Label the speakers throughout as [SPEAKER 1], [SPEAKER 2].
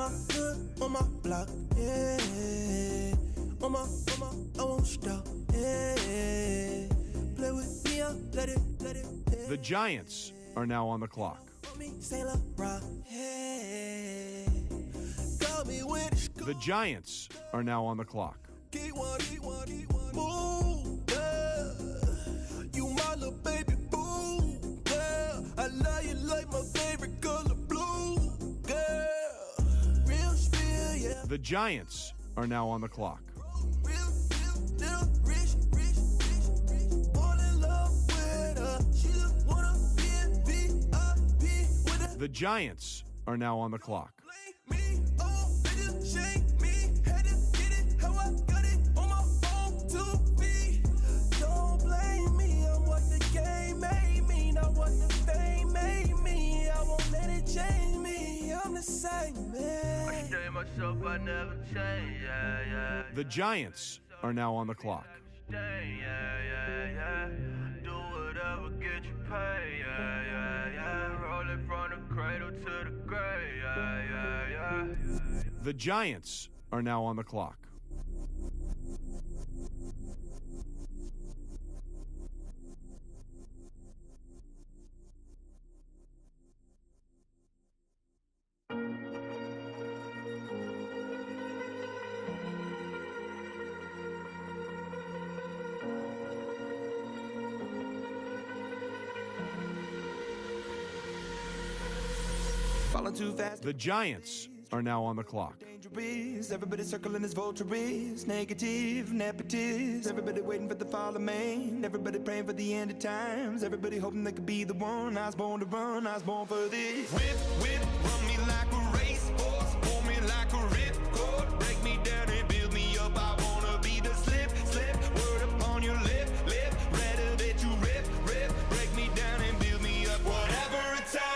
[SPEAKER 1] my hood, on my block, yeah. On my, I won't stop, yeah. Play with me, I'll let it, yeah.
[SPEAKER 2] The Giants are now on the clock. The Giants are now on the clock.
[SPEAKER 1] Move, yeah. You my little baby boo, yeah. I love you like my favorite color blue, girl. Real spill, yeah.
[SPEAKER 2] The Giants are now on the clock. The Giants are now on the clock.
[SPEAKER 1] Don't blame me, I'm what the game made me, not what the fame made me. I won't let it change me, I'm the same man. I stay myself, I never change, yeah.
[SPEAKER 2] The Giants are now on the clock.
[SPEAKER 1] Do whatever, get you paid, yeah. Rolling from the cradle to the grave, yeah.
[SPEAKER 2] The Giants are now on the clock.
[SPEAKER 1] Falling too fast.
[SPEAKER 2] The Giants are now on the clock.
[SPEAKER 1] Dangerous. Everybody circling as vultures. Negative, nepotist. Everybody waiting for the fall of man. Everybody praying for the end of times. Everybody hoping they could be the one. I was born to run, I was born for this. Whip, run me like a racehorse. Pull me like a ripcord. Break me down and build me up. I wanna be the slip. Word upon your lip. Rather that you rip. Break me down and build me up. Whatever it takes.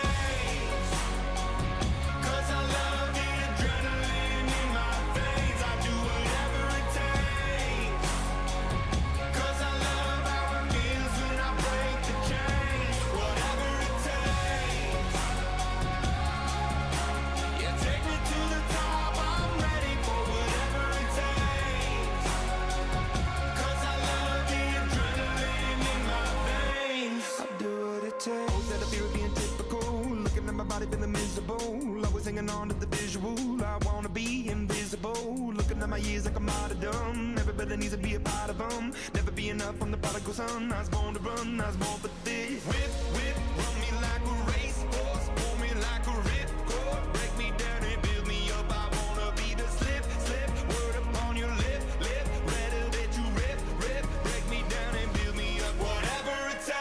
[SPEAKER 1] Feeling miserable, always hanging on to the visual. I wanna be invisible, looking at my years like I'm out of dumb. Everybody needs to be a part of them. Never be enough from the prodigal son. I was born to run, I was born for this. Whip, run me like a racehorse. Pull me like a ripcord. Break me down and build me up. I wanna be the slip. Word upon your lip. Rather that you rip. Break me down and build me up. Whatever it takes.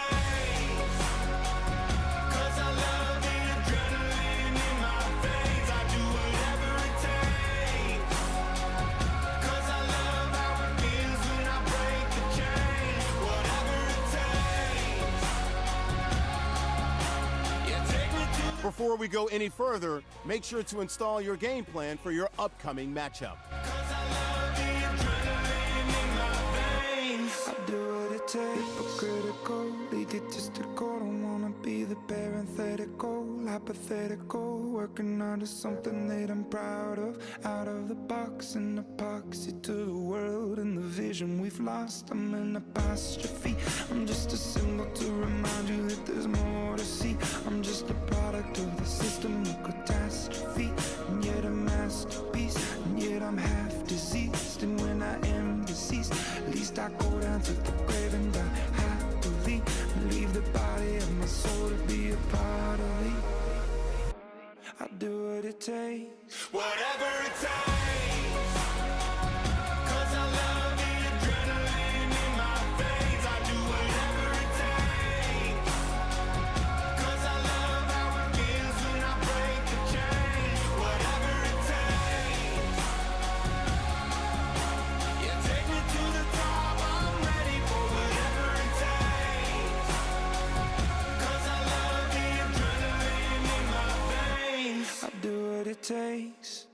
[SPEAKER 3] Before we go any further, make sure to install your game plan for your upcoming matchup.
[SPEAKER 1] I do what it takes, hypocritical, egotistical. Don't wanna be the parenthetical, hypothetical. Working onto something that I'm proud of. Out of the box, an epoxy to the world and the vision we've lost. I'm an apostrophe. I'm just a symbol to remind you that there's more to see. I'm just a product of the system of catastrophe, and yet a masterpiece, and yet I'm half diseased. And when I am deceased, at least I go down to the grave and die happily, and leave the body of my soul to be a part of me. I do what it takes, whatever it takes. It takes.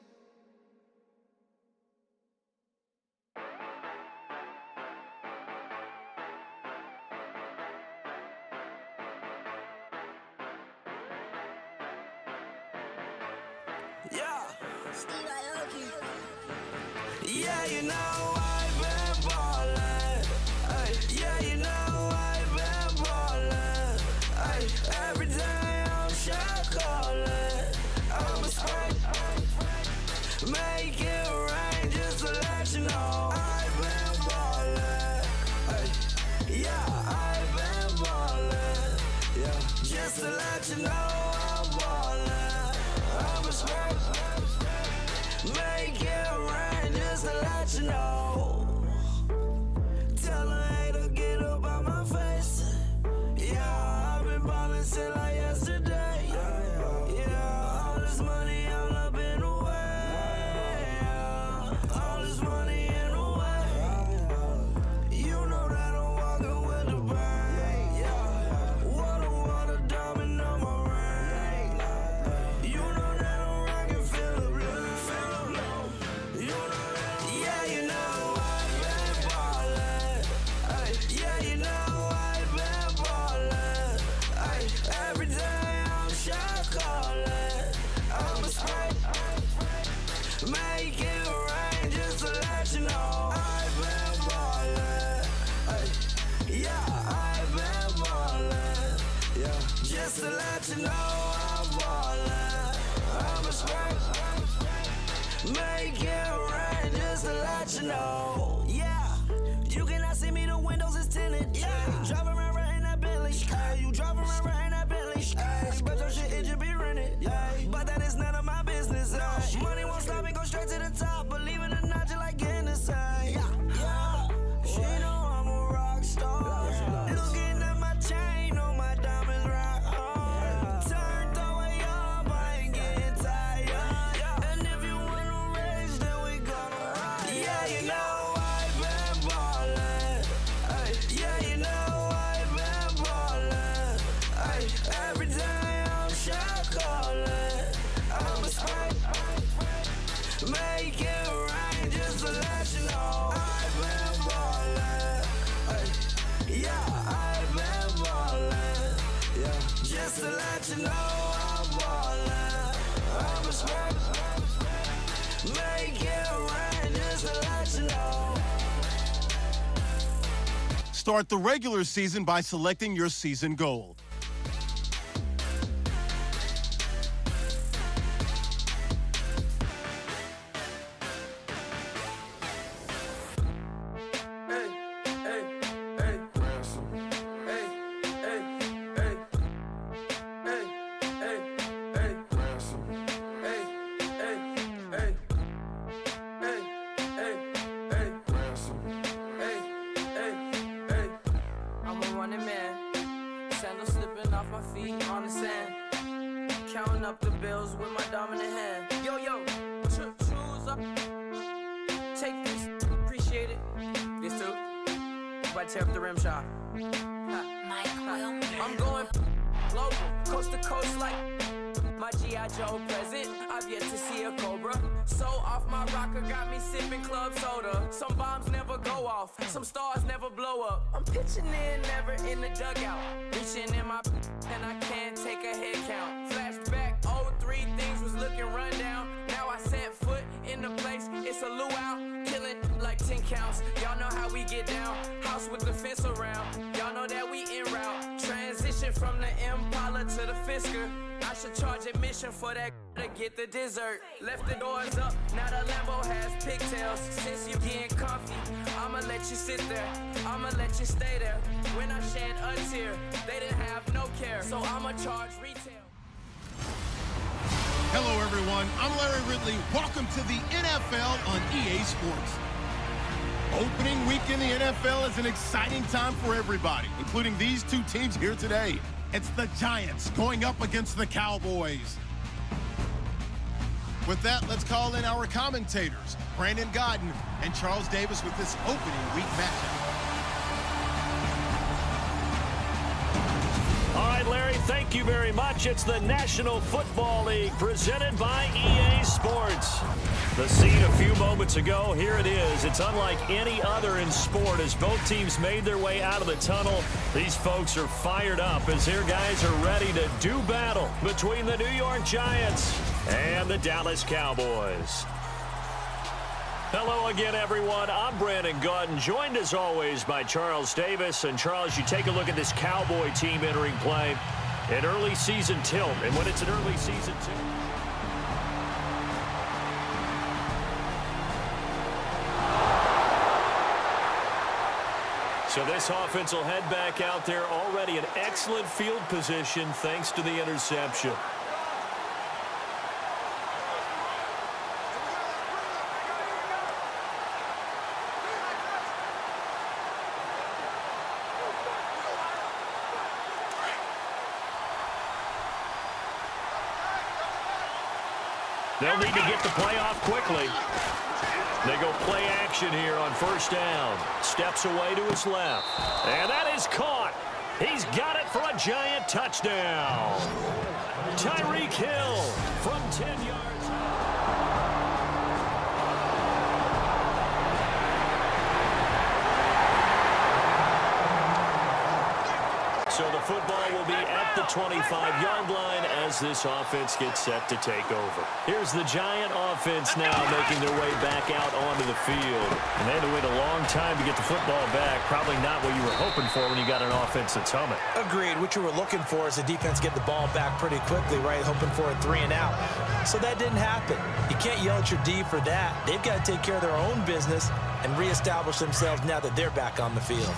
[SPEAKER 1] Yeah.
[SPEAKER 4] Yeah, you know I've been ballin'. Ay, yeah, you know I've been ballin'. Ay, every day I'm shot callin'. I'm a spray. Make it rain just to let you know I've been ballin'. Ay, yeah, I've been ballin'. Yeah, just to let you know I'm ballin'. I'm a spray. Make it rain just to let you know. Tell a hater get up out my face. Yeah, I've been ballin' since like yesterday. Yeah, all this money all up in the way. Yeah, all this money in the way. You know that I'm walking with the bank. Yeah, water diamond on my ring. You know that I'm rockin' feel the blue. You know that, yeah, you know I've been ballin'. Ay, yeah, you know I've been ballin'. Ay, every day I'm shot callin'. I'm a spray. Make it rain just to let you know I've been ballin'. Ay, yeah, I've been ballin'. Yeah, just to let you know I'm ballin'. I'm a spray. Make it rain just to let you know. Yeah, you cannot see me, the windows is tinted. Yeah, driving around right in that Bentley. Ay, you driving around right in that Bentley. Ay, but your shit, it just be rented. Yeah, but that is none of my business. Ay, money won't stop me, go straight to the top. Believe it or not, just like getting the same. Yeah, she know I'm a rock star. Looking at my chain, on my diamonds right hard. Turned the way up, I ain't getting tired. And if you wanna race, then we gonna ride. Yeah, you know I've been ballin'. Ay, yeah, you know I've been ballin'. Ay, every day I'm shot callin'. I'm a spray. Make it rain just to let you know I've been ballin'. Ay, yeah, I've been ballin'. Yeah, just to let you know I'm ballin'. I'm a spray. Make it rain just to let you know.
[SPEAKER 3] Start the regular season by selecting your season goal.
[SPEAKER 4] Hey, hey, hey, ransom. Hey, hey, hey, hey, hey, hey, ransom. Hey, hey, hey, hey, hey, hey, ransom. Hey, hey, hey. I'm a running man, sandals slipping off my feet on the sand, counting up the bills with my dominant hand. Yo, choose up. Take this, appreciate it. This too. Right, tear up the rim shot. I'm going global, coast to coast like my G.I. Joe present. I've yet to see a Cobra. So off my rocker got me sipping club soda. Some bombs never go off, some stars never blow up. I'm pitching in, never in the dugout. Reaching in my and I can't take a head count. Flashback, 03, things was looking rundown. Now I set foot in the place, it's a luau. Killing like 10 counts, y'all know how we get down. House with the fence around, y'all know that we en route. Transition from the Impala to the Fisker. I should charge admission for that to get the dessert. Left the doors up, now the Lambo has pigtails. Since you getting comfy, I'ma let you sit there, I'ma let you stay there. When I shed a tear, they didn't have no care, so I'ma charge retail.
[SPEAKER 3] Hello, everyone. I'm Larry Ridley. Welcome to the NFL on EA Sports. Opening week in the NFL is an exciting time for everybody, including these two teams here today. It's the Giants going up against the Cowboys. With that, let's call in our commentators, Brandon Godden and Charles Davis, with this opening week matchup.
[SPEAKER 5] All right, Larry, thank you very much. It's the National Football League presented by EA Sports. The scene a few moments ago, here it is. It's unlike any other in sport as both teams made their way out of the tunnel. These folks are fired up as their guys are ready to do battle between the New York Giants and the Dallas Cowboys. Hello again, everyone. I'm Brandon Gautin, joined as always by Charles Davis. And Charles, you take a look at this Cowboy team entering play. An early season tilt, and when it's an early season tilt, so this offense will head back out there, already in excellent field position thanks to the interception. They'll need to get the play off quickly. They go play action here on first down. Steps away to his left. And that is caught. He's got it for a giant touchdown. Tyreek Hill from 10 yards. So the football will be at the 25-yard line as this offense gets set to take over. Here's the Giant offense now making their way back out onto the field. And they had to wait a long time to get the football back. Probably not what you were hoping for when you got an offense that's humming.
[SPEAKER 6] Agreed. What you were looking for is the defense get the ball back pretty quickly, right? Hoping for a 3-and-out. So that didn't happen. You can't yell at your D for that. They've got to take care of their own business and reestablish themselves now that they're back on the field.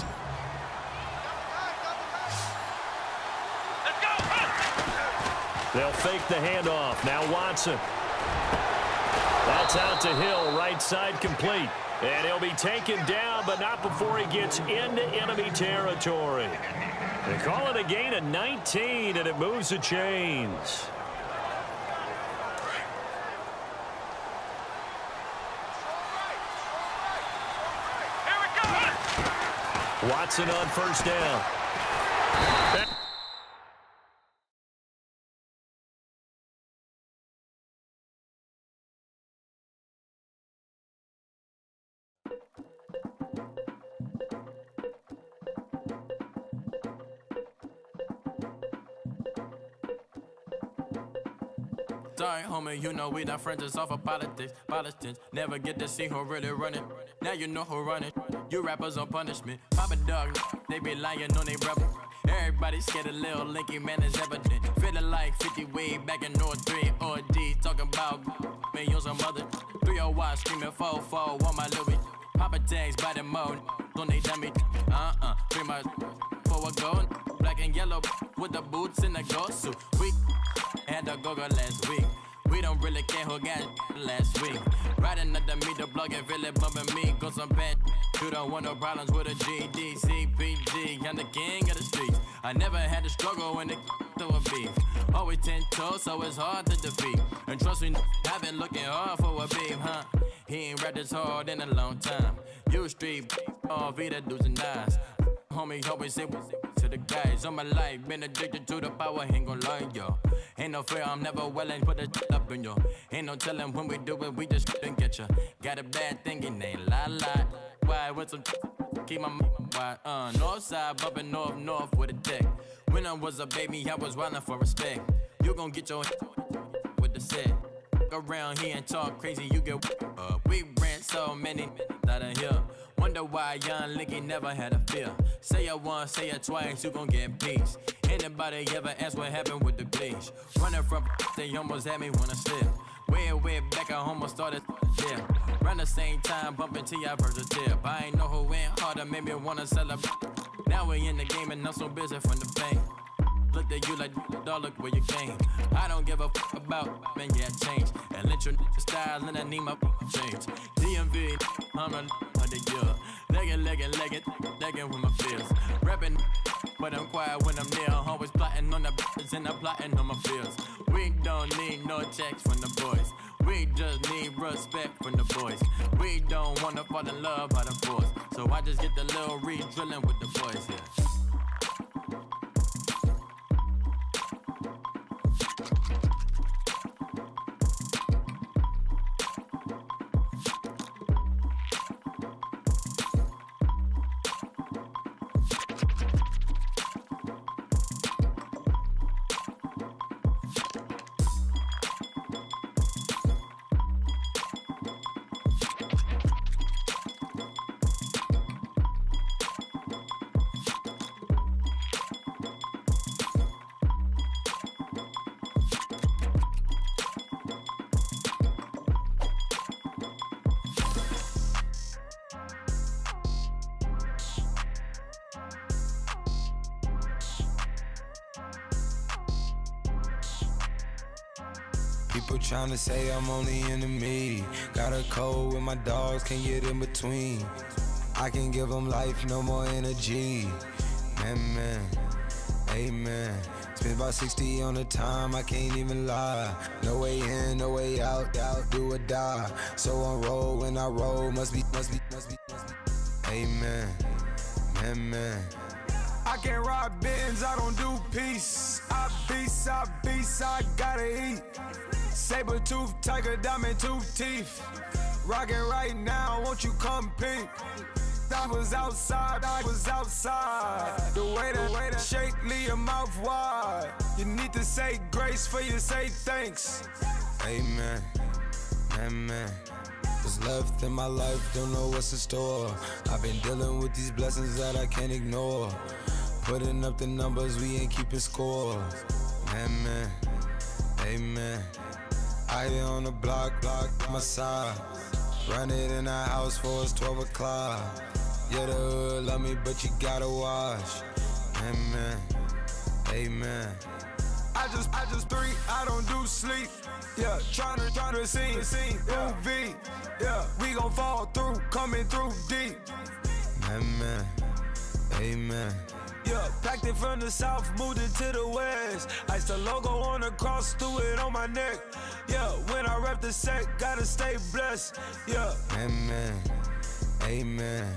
[SPEAKER 5] They'll fake the handoff. Now Watson. That's out to Hill, right side complete. And he'll be taken down, but not before he gets into enemy territory. They call it a gain of 19, and it moves the chains. Watson on first down.
[SPEAKER 7] Sorry, homie, you know we not friends, it's off of politics. Politics never get to see who really running. Now you know who running. You rappers on punishment. Papa dog, they be lying on they brother. Everybody scared of Lil Linky, man, is evident. Feeling like 50 way back in North 3 or D. Talking about me on some other 301 screaming 4-4 on my Louis. Papa tags by the mode on they dummy. Pretty much for a gold. Black and yellow with the boots and the ghost suit. We had a go-go last week. We don't really care who got last week. Riding under me, the blog and really bumping me. Go some bad. You don't want no problems with a GD, CPG. I'm the king of the streets. I never had to struggle when it to a beef. Always 10 toes, so it's hard to defeat. And trust me, I've been looking hard for a beef, huh? He ain't rapped this hard in a long time. You street, all Vita dudes and eyes. Homie, always say to the guys on my life, been addicted to the power, ain't gon' lie, yo. Ain't no fear, I'm never willing, put the up in yo. Ain't no telling when we do it, we just didn't get ya. Got a bad thing, it ain't lie. Why, with some keep my wide, north side, bumping north with a deck. When I was a baby, I was wildin' for respect. You gon' get your with the set. Around here and talk crazy, you get we ran so many out of here. Wonder why young Linky never had a fear. Say it once, say it twice, you gon' get peace. Anybody ever ask what happened with the bleach? Running from they almost had me wanna slip. Way back, I almost started there. Around the same time, bumping till I burst a tip. I ain't know who went harder, made me wanna celebrate. Now we in the game and I'm so busy from the bank. Look at you like, dog, look where you came. I don't give a about, man, yeah, change. And let your style and I need my change. DMV, I'm a of the year. Legging with my fears. Rapping, but I'm quiet when I'm near. Always plotting on the bitches and I'm plotting on my fears. We don't need no checks from the boys. We just need respect from the boys. We don't wanna fall in love by the force. So I just get the little re-drilling with the boys here.
[SPEAKER 8] People tryna say I'm only enemy. Got a code with my dogs, can't get in between. I can give them life, no more energy. Man, amen. Spent about 60 on the time, I can't even lie. No way in, no way out, do or die. So on roll, when I roll, must be. Amen, man. I can't ride Benz, I don't do peace. I beast, I gotta eat. Saber tooth, tiger, diamond tooth teeth. Rockin' right now, won't you come peep? I was outside. The way that shake, leave your mouth wide. You need to say grace for you say thanks. Amen, amen. What's left in my life, don't know what's in store. I've been dealing with these blessings that I can't ignore. Putting up the numbers, we ain't keeping score. Amen, amen. I here on the block, my side. Run it in the house for it's 12 o'clock. Yeah, the hood love me, but you gotta watch. Amen, amen. I just three, I don't do sleep. Yeah, tryna see, UV. Yeah, we gon' fall through, coming through deep. Amen, amen. Yeah, packed it from the south, moved it to the west. Iced the logo on the cross, threw it on my neck. Yeah, when I rep the set, gotta stay blessed. Yeah, amen, amen.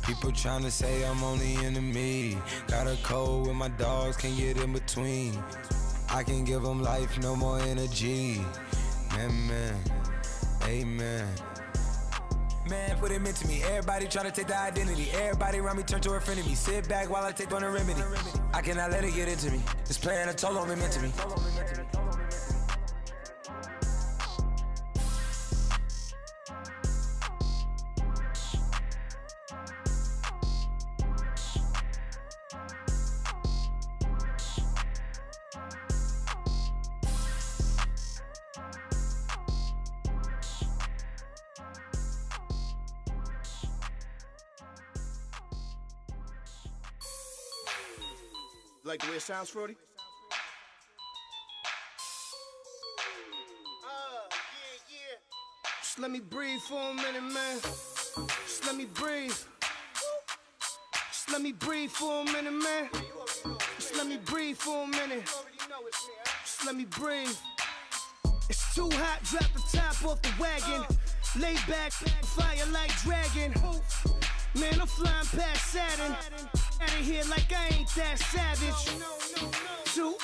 [SPEAKER 8] People tryna say I'm only enemy. Got a code with my dogs, can't get in between. I can give them life, no more energy. Amen, amen. Man, what it meant to me. Everybody try to take the identity. Everybody around me turn to a friend of me. Sit back while I take on a remedy. I cannot let it get into me. It's playing a toll on me, meant to me.
[SPEAKER 3] Like the way it sounds, Frody? Yeah. Just let me breathe for a minute, man. Just let me breathe. Just let me breathe for a minute, man. Just let me breathe for a minute. Just let me breathe. It's too hot, drop the top off the wagon. Lay back, fire like dragon. Man, I'm flying past Saturn. Out of here like I ain't that savage. Two.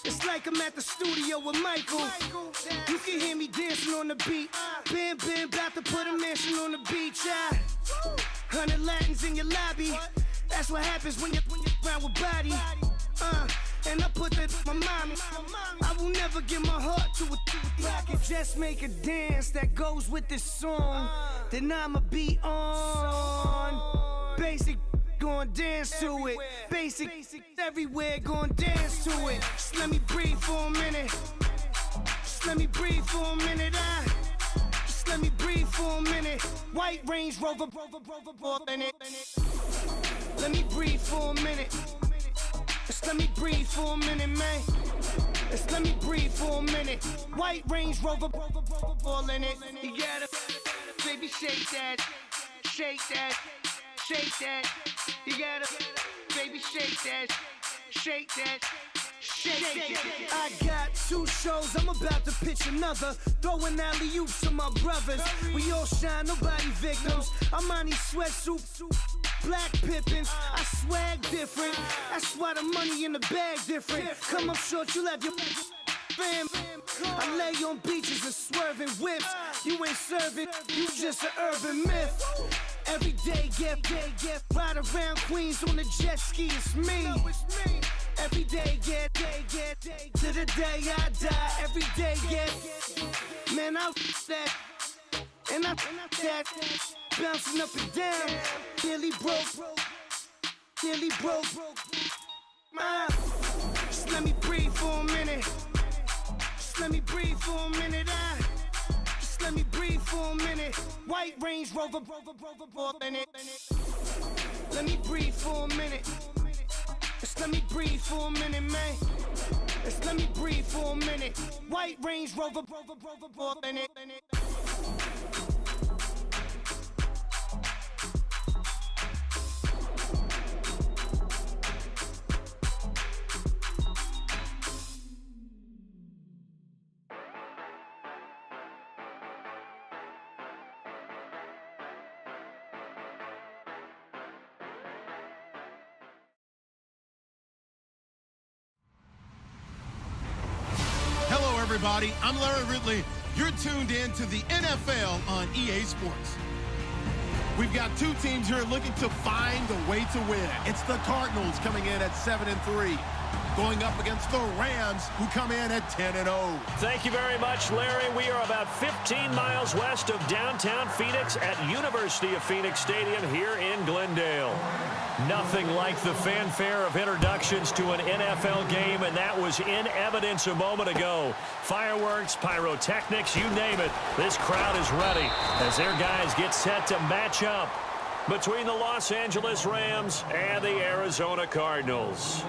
[SPEAKER 3] It's like I'm at the studio with Michael. You can hear me dancing on the beat. Bam, about to put a mansion on the beach. 100 Latins in your lobby. That's what happens when you're around with body. And I put that in my mommy. I will never give my heart to a rocket. Just make a dance that goes with this song. Then I'ma be on. Basic, gon' dance to it. Basic, everywhere, gon' dance to it. Just let me breathe for a minute. Just let me breathe for a minute. Just let me breathe for a minute. White Range Rover, in it. Let me breathe for a minute. Just let me breathe for a minute, man. Just let me breathe for a minute. White Range Rover, all in it. You gotta, baby, shake that, shake that. Shake that, you gotta, baby, shake that, shake that, shake that. I got 2 shows, I'm about to pitch another. Throwing alley-oops to my brothers. We all shine, nobody victims. I'm on these sweatsuits, black Pippins. I swag different, that's why the money in the bag different. Come up short, you'll have your fam. I lay on beaches and swerving whips. You ain't serving, you just an urban myth. Every day, get ride around Queens on a jet ski, it's me. Every day, get to the day I die. Every day, get, man, I that, and I that, bouncing up and down, nearly broke. Just let me breathe for a minute. Just let me breathe for a minute. Just let me breathe for a minute. White Range Rover, in it. Let me breathe for a minute. Just let me breathe for a minute, man.
[SPEAKER 9] Let's let me breathe for a minute. White Range Rover, in it.
[SPEAKER 3] Hello, everybody. I'm Larry Ridley. You're tuned in to the NFL on EA Sports. We've got two teams here looking to find a way to win. It's the Cardinals coming in at 7-3, going up against the Rams, who come in at 10-0.
[SPEAKER 5] Thank you very much, Larry. We are about 15 miles west of downtown Phoenix at University of Phoenix Stadium here in Glendale. Nothing like the fanfare of introductions to an NFL game, and that was in evidence a moment ago. Fireworks, pyrotechnics, you name it. This crowd is ready as their guys get set to match up between the Los Angeles Rams and the Arizona Cardinals.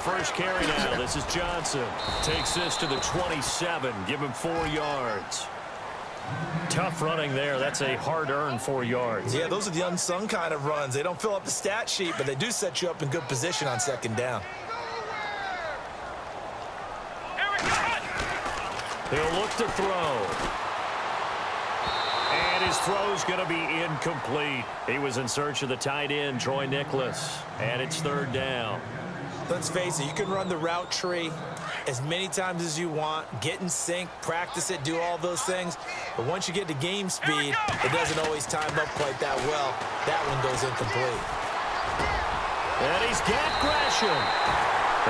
[SPEAKER 5] First carry now. This is Johnson. Takes this to the 27. Give him 4 yards. Tough running there. That's a hard-earned 4 yards.
[SPEAKER 6] Yeah, those are the unsung kind of runs. They don't fill up the stat sheet, but they do set you up in good position on second down.
[SPEAKER 5] He'll look to throw. And his throw's going to be incomplete. He was in search of the tight end, Troy Nicholas. And it's third down.
[SPEAKER 6] Let's face it, you can run the route tree as many times as you want, get in sync, practice it, do all those things. But once you get to game speed, it doesn't always time up quite that well. That one goes incomplete.
[SPEAKER 5] And he's got Gresham.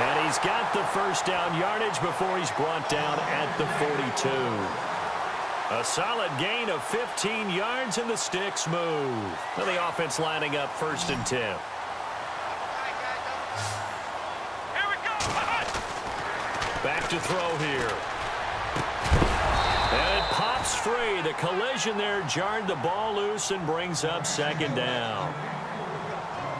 [SPEAKER 5] And he's got the first down yardage before he's brought down at the 42. A solid gain of 15 yards, and the sticks move. And the offense lining up 1st and 10. Back to throw here. And it pops free. The collision there jarred the ball loose and brings up second down.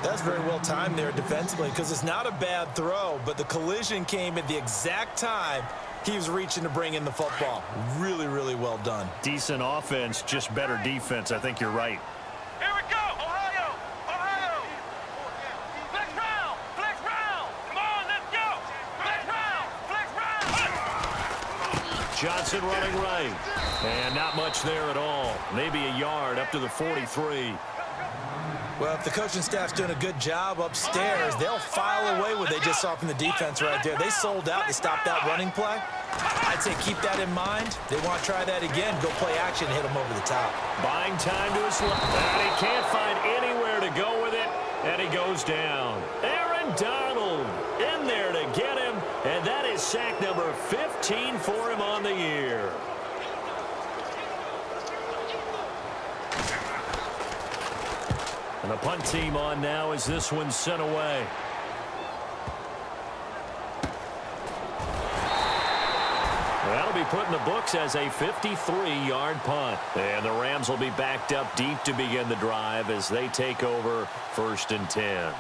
[SPEAKER 6] That's very well timed there defensively because it's not a bad throw, but the collision came at the exact time he was reaching to bring in the football. Really, really well done.
[SPEAKER 5] Decent offense, just better defense. I think you're right.
[SPEAKER 10] Here we go, Ohio! Ohio! Flex round! Flex round! Come on, let's go! Flex round! Flex round!
[SPEAKER 5] Johnson running right. And not much there at all. Maybe a yard up to the 43.
[SPEAKER 6] Well, if the coaching staff's doing a good job upstairs, they'll file away what they just saw from the defense right there. They sold out to stop that running play. I'd say keep that in mind. They want to try that again, go play action, hit them over the top.
[SPEAKER 5] Buying time to his left. And he can't find anywhere to go with it, and he goes down. Aaron Donald in there to get him, and that is sack number 15 for him on the year. And the punt team on now as this one's sent away. That'll be put in the books as a 53-yard punt. And the Rams will be backed up deep to begin the drive as they take over 1st and 10.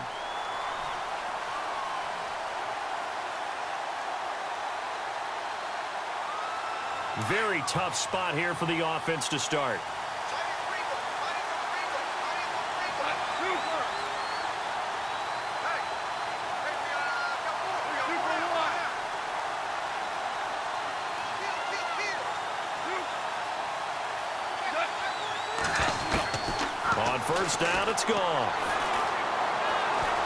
[SPEAKER 5] Very tough spot here for the offense to start. On first down, it's gone.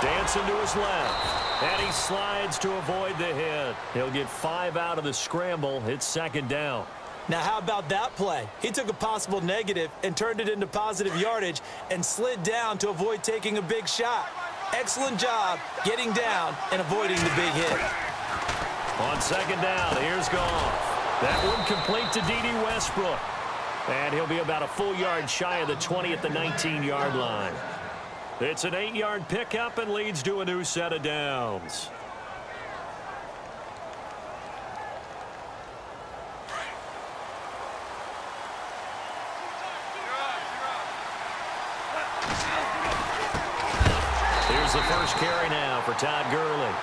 [SPEAKER 5] Dancing to his left. And he slides to avoid the hit. He'll get 5 out of the scramble. It's second down.
[SPEAKER 6] Now, how about that play? He took a possible negative and turned it into positive yardage and slid down to avoid taking a big shot. Excellent job getting down and avoiding the big hit.
[SPEAKER 5] On second down, here's Goff. That one complete to D.D. Westbrook. And he'll be about a full yard shy of the 20 at the 19-yard line. It's an 8-yard pickup and leads to a new set of downs. the first carry now for Todd Gurley.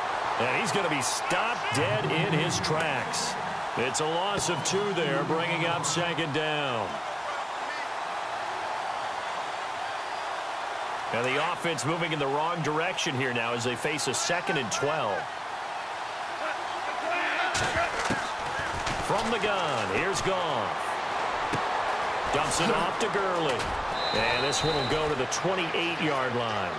[SPEAKER 5] And he's going to be stopped dead in his tracks. It's a loss of 2 there, bringing up second down. And the offense moving in the wrong direction here now as they face a 2nd and 12. From the gun, here's Goff. Dumps it off to Gurley. And this one will go to the 28-yard line.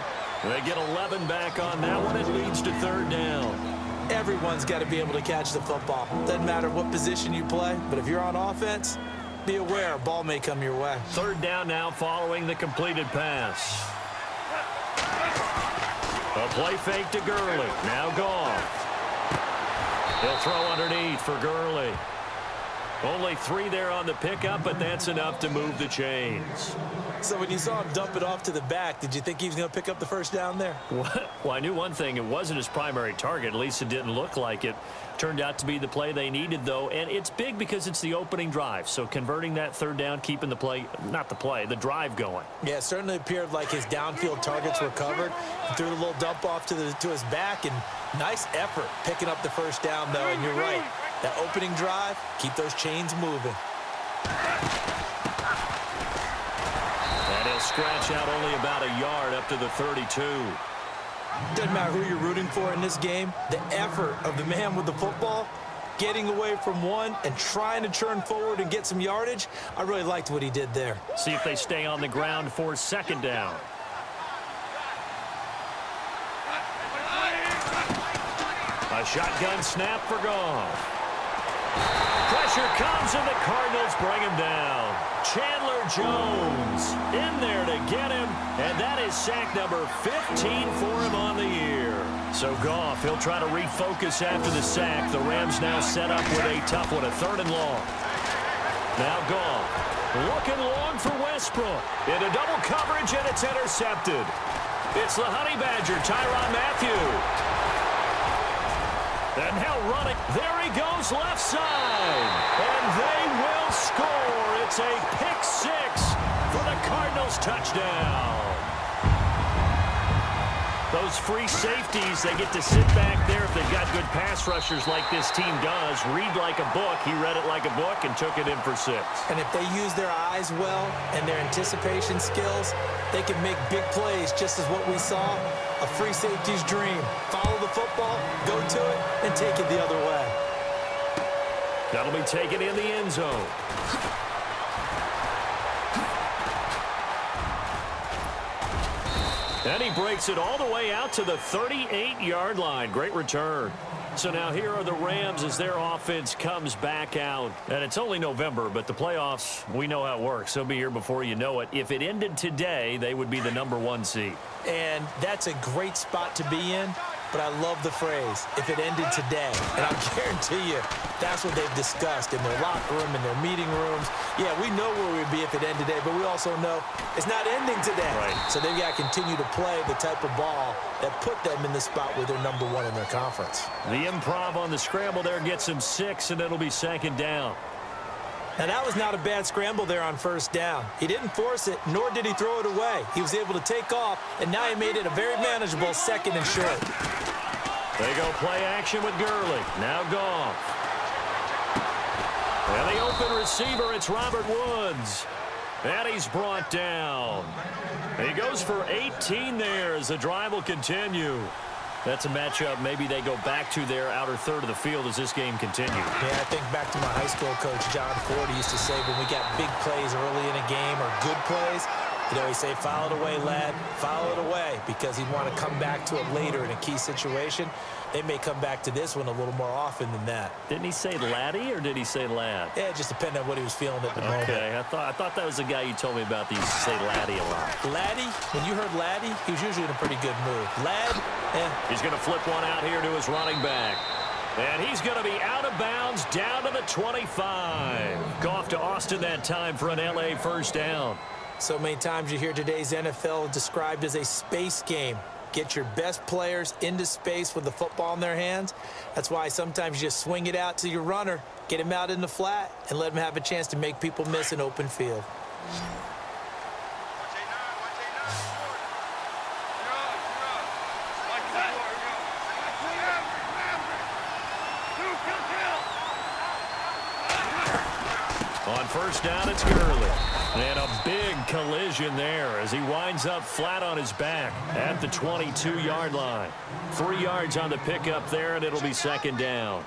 [SPEAKER 5] They get 11 back on that one. It leads to 3rd down.
[SPEAKER 6] Everyone's got to be able to catch the football. Doesn't matter what position you play, but if you're on offense, be aware a ball may come your way. 3rd down now following the completed pass. A play fake to Gurley. Now Goff. He'll throw underneath for Gurley. Only 3 there on the pickup, but that's enough to move the chains. So when you saw him dump it off to the back, did you think he was going to pick up the first down there?
[SPEAKER 5] Well, I knew one thing. It wasn't his primary target. At least it didn't look like it. Turned out to be the play they needed, though. And it's big because it's the opening drive. So converting that 3rd down, keeping the the drive going.
[SPEAKER 6] Yeah, it certainly appeared like his downfield targets were covered. He threw a little dump off to his back, and nice effort picking up the first down, though. And you're right. That opening drive, keep those chains moving.
[SPEAKER 5] And he'll scratch out only about a yard up to the 32.
[SPEAKER 6] Doesn't matter who you're rooting for in this game. The effort of the man with the football, getting away from one and trying to turn forward and get some yardage, I really liked what he did there.
[SPEAKER 5] See if they stay on the ground for 2nd down. A shotgun snap for Goff. Pressure comes, and the Cardinals bring him down. Chandler Jones in there to get him, and that is sack number 15 for him on the year. So Goff, he'll try to refocus after the sack. The Rams now set up with a tough one, a 3rd and long. Now Goff, looking long for Westbrook. Into double coverage, and it's intercepted. It's the Honey Badger, Tyrann Mathieu. And now running, there he goes, left side. And they will score. It's a pick 6 for the Cardinals touchdown. Those free safeties, they get to sit back there if they've got good pass rushers like this team does. Read like a book. He read it like a book and took it in for 6.
[SPEAKER 6] And if they use their eyes well and their anticipation skills, they can make big plays, just as what we saw. A free safety's dream. Follow the football, go to it, and take it the other way.
[SPEAKER 5] That'll be taken in the end zone. And he breaks it all the way out to the 38-yard line. Great return. So now here are the Rams as their offense comes back out. And it's only November, but the playoffs, we know how it works. They'll be here before you know it. If it ended today, they would be the number 1 seed.
[SPEAKER 6] And that's a great spot to be in, but I love the phrase, if it ended today. And I'll guarantee you, that's what they've discussed in their locker room, in their meeting rooms. Yeah, we know where we'd be if it ended today, but we also know it's not ending today.
[SPEAKER 5] Right.
[SPEAKER 6] So they've got to continue to play the type of ball that put them in the spot where they're number 1 in their conference.
[SPEAKER 5] The improv on the scramble there gets him 6, and it'll be 2nd down.
[SPEAKER 6] Now, that was not a bad scramble there on 1st down. He didn't force it, nor did he throw it away. He was able to take off, and now he made it a very manageable 2nd and short.
[SPEAKER 5] They go play action with Gurley. Now Goff. And the open receiver, it's Robert Woods. And he's brought down. He goes for 18 there as the drive will continue. That's a matchup maybe they go back to their outer third of the field as this game continues.
[SPEAKER 6] Yeah, I think back to my high school coach, John Ford. He used to say when we got big plays early in a game or good plays, you know, he'd say, foul it away, lad, foul it away, because he'd want to come back to it later in a key situation. They may come back to this one a little more often than that.
[SPEAKER 5] Didn't he say laddie or did he say lad?
[SPEAKER 6] Yeah, it just depended on what he was feeling at the moment.
[SPEAKER 5] Okay, I thought that was the guy you told me about that used to say laddie a lot.
[SPEAKER 6] Laddie, when you heard laddie, he was usually in a pretty good mood. Lad,
[SPEAKER 5] He's going to flip one out here to his running back. And he's going to be out of bounds down to the 25. Goff to Austin that time for an LA first down.
[SPEAKER 6] So many times you hear today's NFL described as a space game. Get your best players into space with the football in their hands. That's why sometimes you just swing it out to your runner, get him out in the flat, and let him have a chance to make people miss an open field.
[SPEAKER 5] On first down, it's Gurley. And a big collision there as he winds up flat on his back at the 22-yard line. 3 yards on the pickup there, and it'll be second down.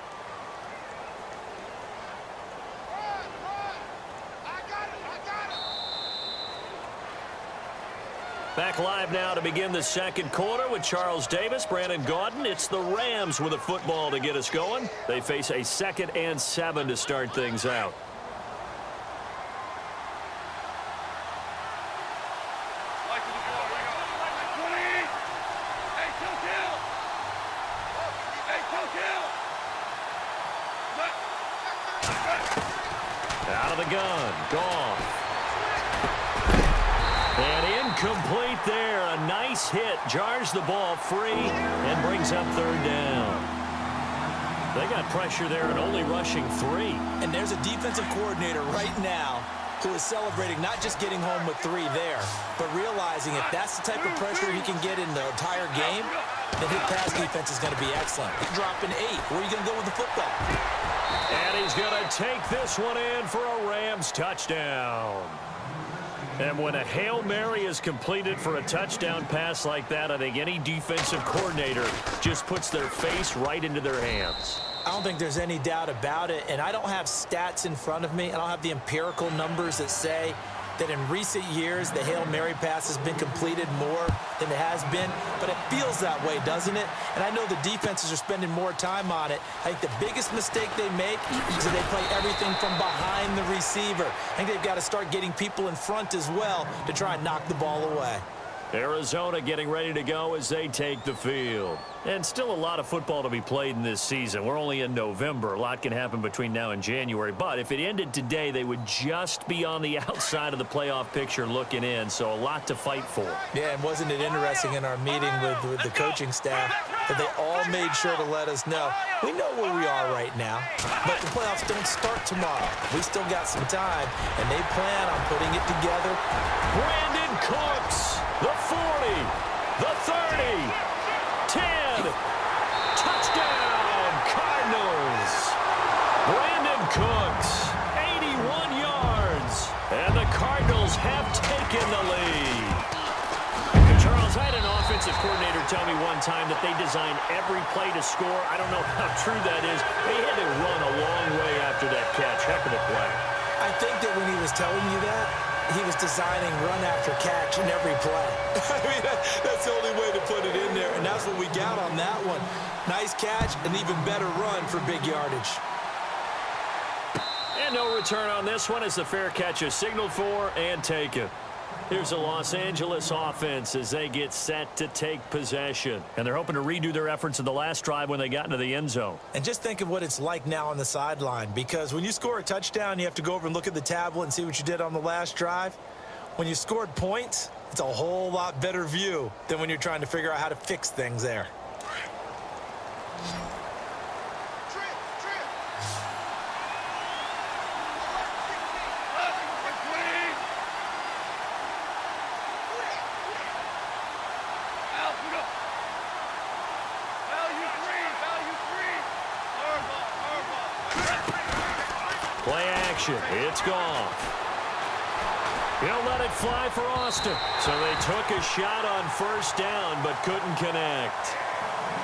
[SPEAKER 5] Back live now to begin the second quarter with Charles Davis, Brandon Gaudin. It's the Rams with a football to get us going. They face a 2nd and 7 to start things out. Out of the gun, gone. And incomplete there. A nice hit. Jars the ball free and brings up third down. They got pressure there and only rushing 3.
[SPEAKER 6] And there's a defensive coordinator right now who is celebrating not just getting home with 3 there, but realizing if that's the type of pressure he can get in the entire game, then his pass defense is going to be excellent. He's dropping 8. Where are you going to go with the football?
[SPEAKER 5] And he's going to take this one in for a Rams touchdown. And when a Hail Mary is completed for a touchdown pass like that, I think any defensive coordinator just puts their face right into their hands.
[SPEAKER 6] I don't think there's any doubt about it, and I don't have stats in front of me. I don't have the empirical numbers that say that in recent years the Hail Mary pass has been completed more than it has been, but it feels that way, doesn't it? And I know the defenses are spending more time on it. I think the biggest mistake they make is that they play everything from behind the receiver. I think they've got to start getting people in front as well to try and knock the ball away.
[SPEAKER 5] Arizona getting ready to go as they take the field. And still a lot of football to be played in this season. We're only in November. A lot can happen between now and January. But if it ended today, they would just be on the outside of the playoff picture looking in. So a lot to fight for.
[SPEAKER 6] Yeah, and wasn't it interesting in our meeting with the coaching staff that they all made sure to let us know, we know where we are right now, but the playoffs don't start tomorrow. We still got some time, and they plan on putting it together.
[SPEAKER 5] Brandon Cooks, the 40, the 30, 10, touchdown, Cardinals. Brandon Cooks, 81 yards, and the Cardinals have taken the lead. And Charles, I had an offensive coordinator tell me one time that they design every play to score. I don't know how true that is. They had to run a long way after that catch. Heck of a play.
[SPEAKER 6] I think that when he was telling you that, he was designing run after catch in every play. I mean, that's the only way to put it in there, and that's what we got on that one. Nice catch, and even better run for big yardage.
[SPEAKER 5] And no return on this one as the fair catch is signaled for and taken. Here's a Los Angeles offense as they get set to take possession. And they're hoping to redo their efforts in the last drive when they got into the end zone.
[SPEAKER 6] And just think of what it's like now on the sideline, because when you score a touchdown, you have to go over and look at the tablet and see what you did on the last drive. When you scored points, it's a whole lot better view than when you're trying to figure out how to fix things there.
[SPEAKER 5] Play action. It's gone. He'll let it fly for Austin. So they took a shot on first down but couldn't connect.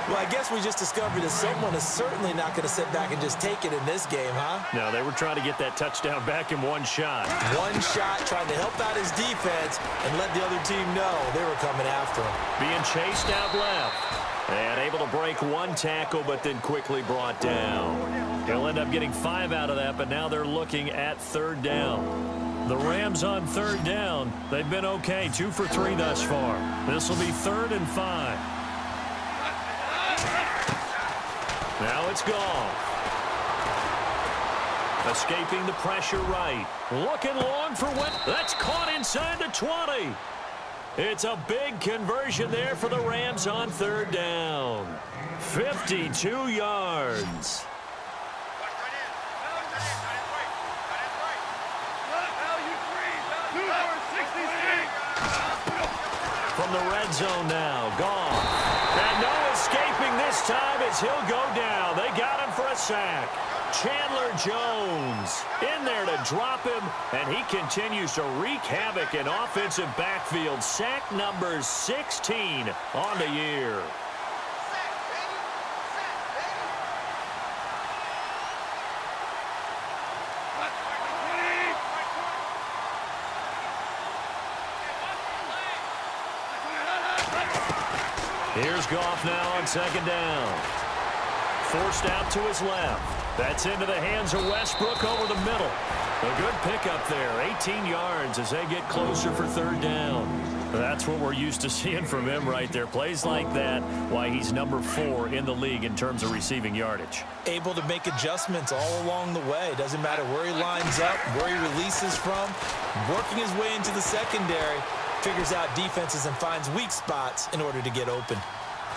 [SPEAKER 6] Well, I guess we just discovered that someone is certainly not going to sit back and just take it in this game, huh?
[SPEAKER 5] No, they were trying to get that touchdown back in one shot.
[SPEAKER 6] One shot, trying to help out his defense and let the other team know they were coming after him.
[SPEAKER 5] Being chased out left. And able to break one tackle, but then quickly brought down. They'll end up getting 5 out of that, but now they're looking at third down. The Rams on third down, they've been okay, 2 for 3 thus far. This will be 3rd and 5. Now it's gone. Escaping the pressure right. Looking long for what? That's caught inside the 20. It's a big conversion there for the Rams on third down. 52 yards. From the red zone now, gone. And no escaping this time as he'll go down. They got him for a sack. Chandler Jones in there to drop him, and he continues to wreak havoc in offensive backfield. Sack number 16 on the year. Here's Goff now on second down. Forced out to his left. That's into the hands of Westbrook over the middle. A good pickup there. 18 yards as they get closer for third down. That's what we're used to seeing from him right there. Plays like that, why he's number 4 in the league in terms of receiving yardage.
[SPEAKER 6] Able to make adjustments all along the way. Doesn't matter where he lines up, where he releases from. Working his way into the secondary. Figures out defenses and finds weak spots in order to get open.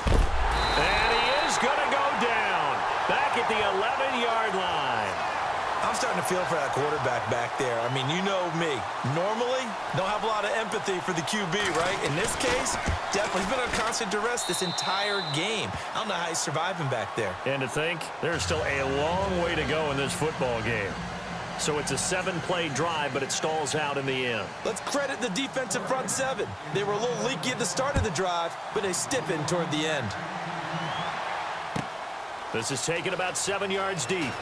[SPEAKER 5] And he is going to go down. Back at the 11-yard line.
[SPEAKER 6] I'm starting to feel for that quarterback back there. I mean, you know me. Normally, don't have a lot of empathy for the QB, right? In this case, definitely he's been on constant duress this entire game. I don't know how he's surviving back there.
[SPEAKER 5] And to think, there's still a long way to go in this football game. So it's a 7-play drive, but it stalls out in the end.
[SPEAKER 6] Let's credit the defensive front 7. They were a little leaky at the start of the drive, but they stiffened toward the end.
[SPEAKER 5] This is taken about 7 yards deep.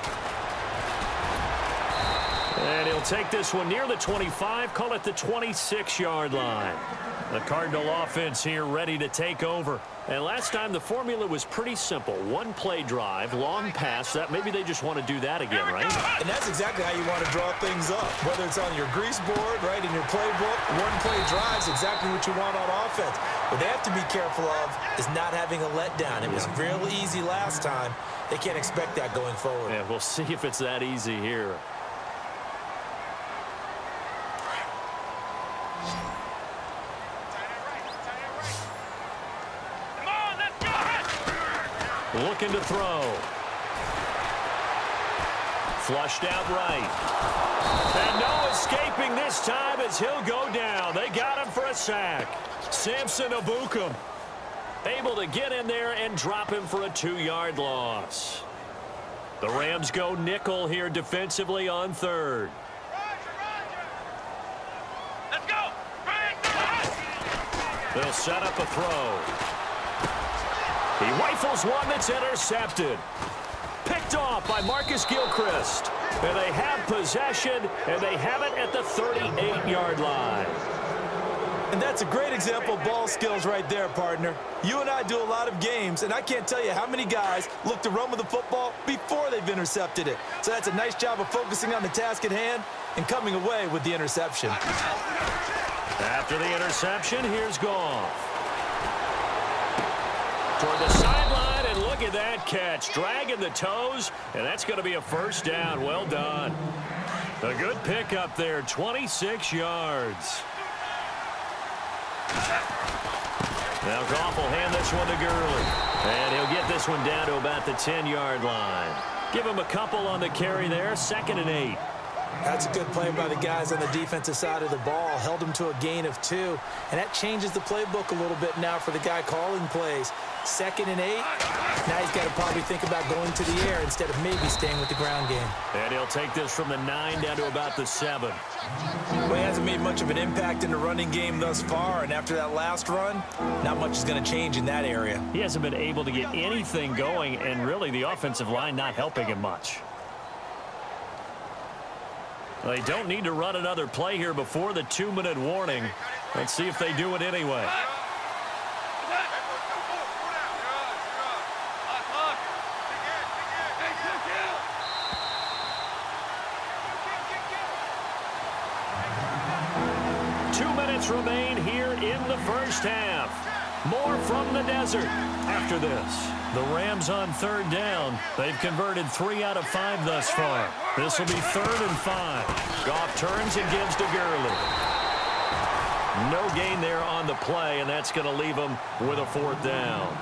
[SPEAKER 5] And he'll take this one near the 25, call it the 26-yard line. The Cardinal offense here ready to take over. And last time the formula was pretty simple. 1-play drive, long pass. That maybe they just want to do that again, right?
[SPEAKER 6] And that's exactly how you want to draw things up. Whether it's on your grease board, right, in your playbook, 1-play drive is exactly what you want on offense. What they have to be careful of is not having a letdown. It was real easy last time. They can't expect that going forward.
[SPEAKER 5] Yeah, we'll see if it's that easy here. Looking to throw. Flushed out right. And no escaping this time as he'll go down. They got him for a sack. Samson Abukum able to get in there and drop him for a 2-yard loss. The Rams go nickel here defensively on third.
[SPEAKER 10] Let's go.
[SPEAKER 5] They'll set up a throw. He rifles one that's intercepted. Picked off by Marcus Gilchrist. And they have possession, and they have it at the 38-yard line.
[SPEAKER 6] And that's a great example of ball skills right there, partner. You and I do a lot of games, and I can't tell you how many guys look to run with the football before they've intercepted it. So that's a nice job of focusing on the task at hand and coming away with the interception.
[SPEAKER 5] After the interception, here's Goff. Toward the sideline, and look at that catch. Dragging the toes, and that's going to be a first down. Well done. A good pickup there, 26 yards. Now Goff will hand this one to Gurley. And he'll get this one down to about the 10-yard line. Give him a couple on the carry there, 2nd and 8.
[SPEAKER 6] That's a good play by the guys on the defensive side of the ball. Held him to a gain of 2. And that changes the playbook a little bit now for the guy calling plays. 2nd and 8. Now he's got to probably think about going to the air instead of maybe staying with the ground game.
[SPEAKER 5] And he'll take this from the 9 down to about the 7.
[SPEAKER 6] Well, he hasn't made much of an impact in the running game thus far. And after that last run, not much is going to change in that area.
[SPEAKER 5] He hasn't been able to get anything going, and really the offensive line not helping him much. They don't need to run another play here before the 2-minute warning. Let's see if they do it anyway. Remain here in the first half. More from the desert after this. The Rams on 3rd down. They've converted 3 out of 5 thus far. This will be 3rd and 5. Goff turns and gives to Gurley. No gain there on the play, and that's going to leave them with a 4th down.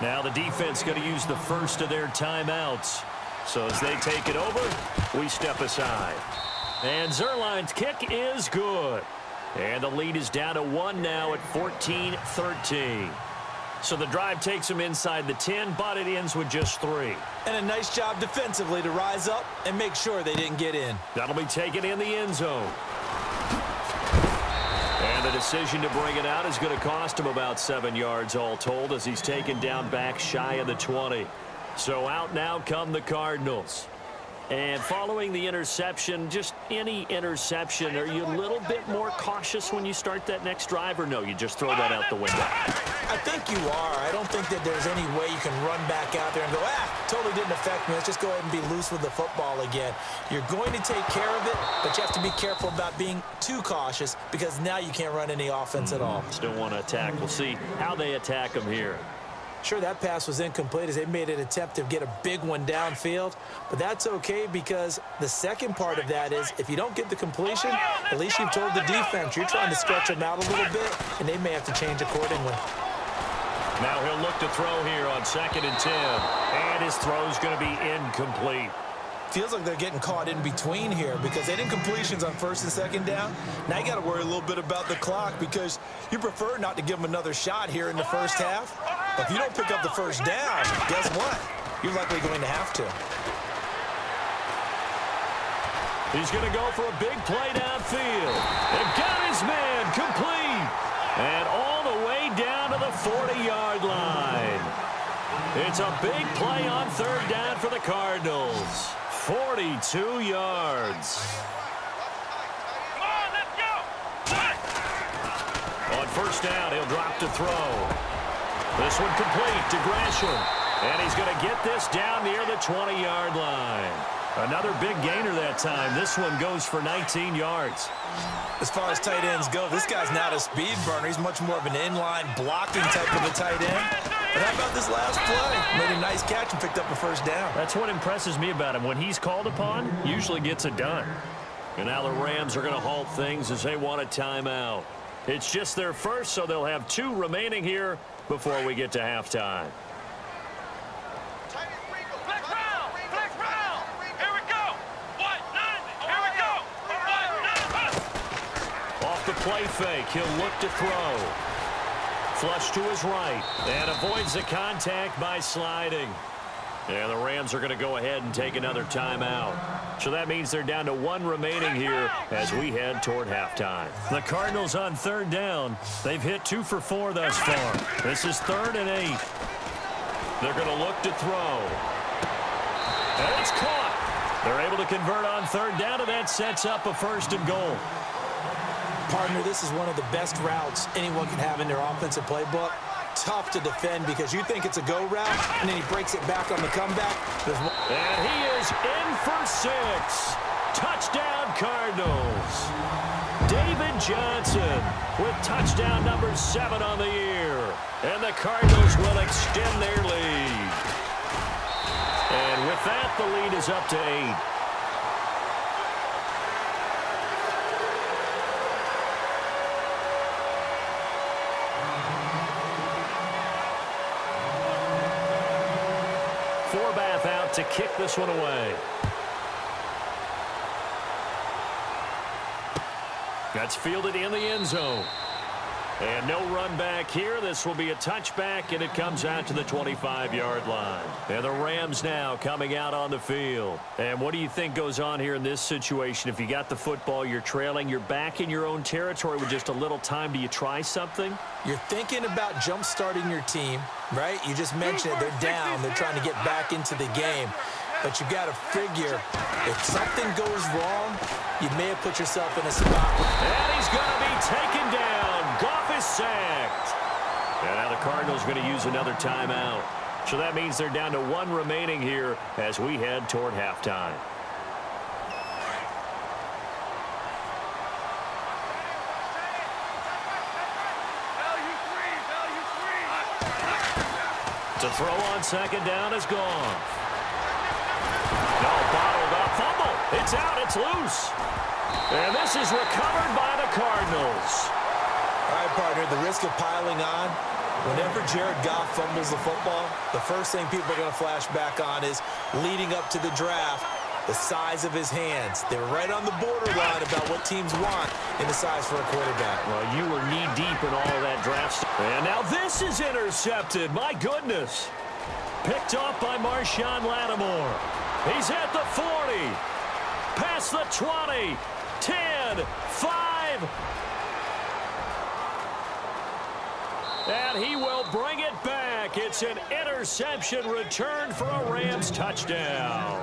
[SPEAKER 5] Now the defense going to use the first of their timeouts. So as they take it over, we step aside. And Zerline's kick is good. And the lead is down to 1 now at 14-13. So the drive takes them inside the 10, but it ends with just 3.
[SPEAKER 6] And a nice job defensively to rise up and make sure they didn't get in.
[SPEAKER 5] That'll be taken in the end zone. And the decision to bring it out is going to cost him about 7 yards all told as he's taken down back shy of the 20. So out now come the Cardinals. And following the interception, just any interception, are you a little bit more cautious when you start that next drive, or no, you just throw that out the window?
[SPEAKER 6] I think you are. I don't think that there's any way you can run back out there and go, totally didn't affect me. Let's just go ahead and be loose with the football again. You're going to take care of it, but you have to be careful about being too cautious because now you can't run any offense at all.
[SPEAKER 5] Still want to attack. We'll see how they attack them here.
[SPEAKER 6] Sure, that pass was incomplete as they made an attempt to get a big one downfield, but that's okay because the second part of that is if you don't get the completion, at least you've told the defense you're trying to stretch them out a little bit, and they may have to change accordingly.
[SPEAKER 5] Now he'll look to throw here on 2nd and 10, and his throw's going to be incomplete.
[SPEAKER 6] Feels like they're getting caught in between here because they didn't completions on 1st and 2nd down. Now you got to worry a little bit about the clock because you prefer not to give them another shot here in the first half. But if you don't pick up the first down, guess what? You're likely going to have to.
[SPEAKER 5] He's going to go for a big play downfield. And got his man complete. And all the way down to the 40-yard line. It's a big play on 3rd down for the Cardinals. 42 yards.
[SPEAKER 10] Come on, let's go.
[SPEAKER 5] On 1st down, he'll drop to throw. This one complete to Gresham. And he's going to get this down near the 20-yard line. Another big gainer that time. This one goes for 19 yards.
[SPEAKER 6] As far as tight ends go, this guy's not a speed burner. He's much more of an inline blocking type of a tight end. But how about this last play? Made a nice catch and picked up a 1st down.
[SPEAKER 5] That's what impresses me about him. When he's called upon, usually gets it done. And now the Rams are going to halt things as they want a timeout. It's just their first, so they'll have 2 remaining here before we get to halftime.
[SPEAKER 10] Flex round. Flex round. Here we go. What? Here we go.
[SPEAKER 5] Off the play fake, he'll look to throw. Flush to his right and avoids the contact by sliding. And the Rams are going to go ahead and take another timeout. So that means they're down to 1 remaining here as we head toward halftime. The Cardinals on 3rd down. They've hit 2 for 4 thus far. This is 3rd and 8. They're going to look to throw. And it's caught. They're able to convert on 3rd down, and that sets up a 1st and goal.
[SPEAKER 6] Partner, this is one of the best routes anyone can have in their offensive playbook. Tough to defend because you think it's a go route, and then he breaks it back on the comeback.
[SPEAKER 5] And he is in for 6. Touchdown, Cardinals. David Johnson with touchdown number 7 on the year. And the Cardinals will extend their lead. And with that, the lead is up to 8. Forbath out to kick this one away. That's fielded in the end zone. And no run back here. This will be a touchback, and it comes out to the 25-yard line. And the Rams now coming out on the field. And what do you think goes on here in this situation? If you got the football, you're trailing, you're back in your own territory with just a little time. Do you try something?
[SPEAKER 6] You're thinking about jump-starting your team, right? You just mentioned it. They're down. They're trying to get back into the game. But you got to figure, if something goes wrong, you may have put yourself in a spot.
[SPEAKER 5] And he's going to be taken down. Goff is sacked. And now the Cardinals are going to use another timeout. So that means they're down to 1 remaining here as we head toward halftime. To throw on 2nd down is gone. No, bottled up fumble. It's out. It's loose. And this is recovered by the Cardinals.
[SPEAKER 6] All right, partner, the risk of piling on. Whenever Jared Goff fumbles the football, the first thing people are going to flash back on is leading up to the draft. The size of his hands. They're right on the borderline about what teams want in the size for a quarterback.
[SPEAKER 5] Well, you were knee-deep in all of that draft stuff. And now this is intercepted. My goodness. Picked off by Marshawn Lattimore. He's at the 40. Past the 20. 10. 5. And he will bring it back. It's an interception return for a Rams touchdown.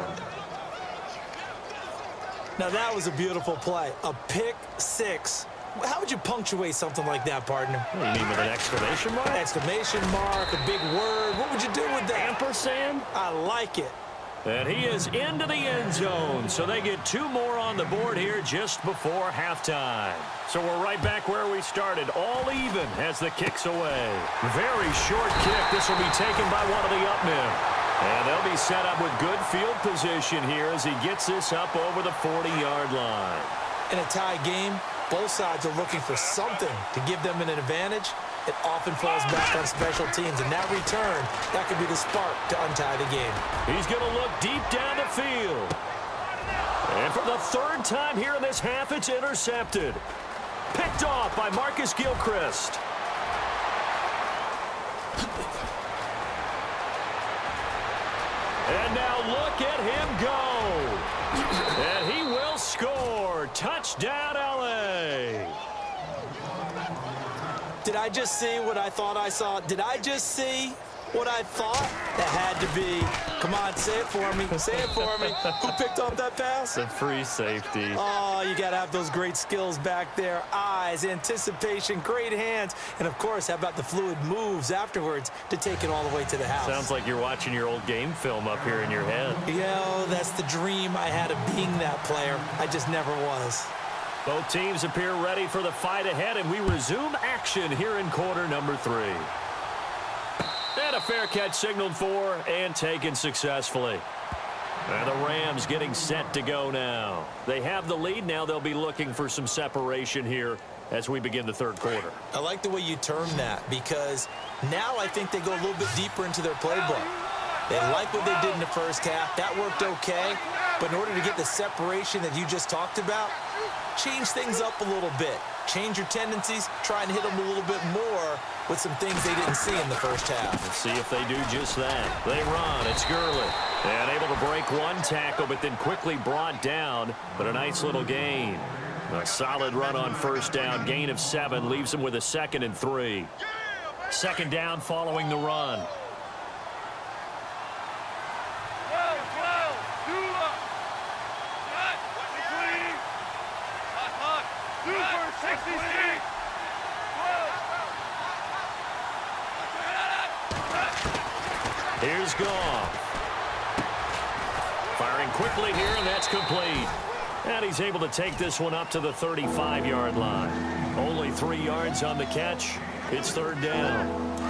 [SPEAKER 6] Now, that was a beautiful play. A pick six. How would you punctuate something like that, partner?
[SPEAKER 5] What do you mean, with an exclamation mark?
[SPEAKER 6] Exclamation mark, a big word. What would you do with that?
[SPEAKER 5] Ampersand?
[SPEAKER 6] I like it.
[SPEAKER 5] And he is into the end zone, so they get 2 more on the board here just before halftime. So we're right back where we started, all even as the kick's away. Very short kick. This will be taken by one of the up men. And they'll be set up with good field position here as he gets this up over the 40-yard line.
[SPEAKER 6] In a tie game, both sides are looking for something to give them an advantage. It often falls back on special teams, and that return, that could be the spark to untie the game.
[SPEAKER 5] He's going to look deep down the field. And for the 3rd time here in this half, it's intercepted. Picked off by Marcus Gilchrist. And now look at him go. And he will score. Touchdown, L.A.
[SPEAKER 6] Did I just see what I thought I saw? Did I just see what I thought? That had to be. Come on, say it for me. Say it for me. Who picked off that pass?
[SPEAKER 5] The free safety.
[SPEAKER 6] Oh, you got to have those great skills back there. Eyes, anticipation, great hands. And, of course, how about the fluid moves afterwards to take it all the way to the house?
[SPEAKER 5] Sounds like you're watching your old game film up here in your head.
[SPEAKER 6] Yeah, that's the dream I had of being that player. I just never was.
[SPEAKER 5] Both teams appear ready for the fight ahead, and we resume action here in quarter number 3. And a fair catch signaled for and taken successfully. And the Rams getting set to go now. They have the lead. Now they'll be looking for some separation here as we begin the 3rd quarter.
[SPEAKER 6] I like the way you term that because now I think they go a little bit deeper into their playbook. They like what they did in the first half. That worked okay. But in order to get the separation that you just talked about, change things up a little bit. Change your tendencies. Try and hit them a little bit more with some things they didn't see in the first half.
[SPEAKER 5] Let's see if they do just that. They run. It's Gurley. And able to break one tackle, but then quickly brought down. But a nice little gain. A solid run on first down. Gain of 7 leaves him with a 2nd and 3. 2nd down following the run. Here's Goff. Firing quickly here, and that's complete. And he's able to take this one up to the 35-yard line. Only 3 yards on the catch. It's 3rd down.